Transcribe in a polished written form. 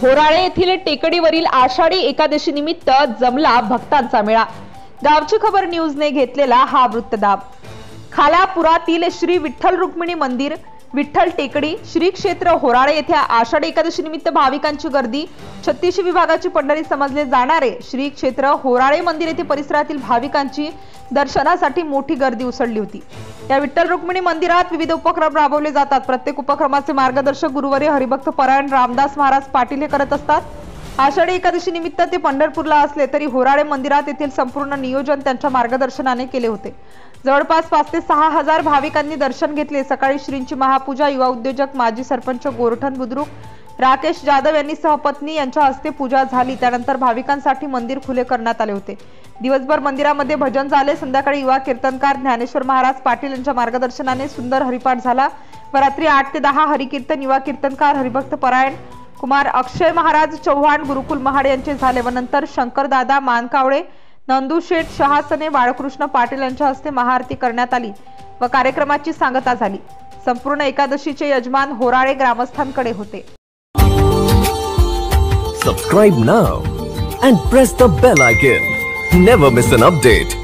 होराळे येथील टेकडीवरील आषाढी एकादशी निमित्त जमला भक्तांचा मेळा। गावची खबर न्यूजने घेतलेला हा वृत्तदाब। खालापुरातील श्री विठ्ठल रुक्मिणी मंदिर विठ्ठल टेकडी श्री क्षेत्र होराळे येथे आषाढी एकादशी निमित्त भाविकांची गर्दी। 36 विभागाची पंढरी समजले जाणारे श्री क्षेत्र होराळे मंदिर येथे परिसरातील भाविकांची दर्शनासाठी मोठी गर्दी उसळली होती। या विठ्ठल रुक्मिणी मंदिरात विविध उपक्रम राबवले जातात। प्रत्येक उपक्रमाचे मार्गदर्शक गुरुवारी हरिभक्त परायण रामदास महाराज पाटील हे करत असतात। आषाढी एकादशी निमित्त ते पंढरपूरला असले तरी होराळे मंदिरात येथील संपूर्ण नियोजन त्यांच्या मार्गदर्शनाने केले होते। जवळपास 5 ते 6 हजार भाविकांनी दर्शन घेतले। सकाळी श्रींची महापूजा युवा उद्योजक माजी सरपंच गोरठण बुद्रुक राकेश जाधव यांनी सहपत्नी यांच्या हस्ते पूजा झाली। त्यानंतर भाविकांसाठी मंदिर खुले करण्यात आले होते। दिवसभर मंदिरामध्ये भजन झाले। संध्याकाळी युवा कीर्तनकार ज्ञानेश्वर महाराज पाटील यांच्या मार्गदर्शनाने सुंदर हरिपाठ झाला व रात्री 8 ते 10 हरिकीर्तन युवा कीर्तनकार हरिभक्त परायण कुमार अक्षय महाराज चौहान गुरुकुल महाड यांचे झाले व नंतर शंकरदादा मानकावळे नंदुशेठ शहासने बाळकृष्ण पाटील यांच्या हस्ते महाआरती करण्यात आली व कार्यक्रमाची सांगता झाली। संपूर्ण एकादशीचे यजमान होराळे ग्रामस्थांकडे होते। Subscribe now and press the bell icon. Never miss an update.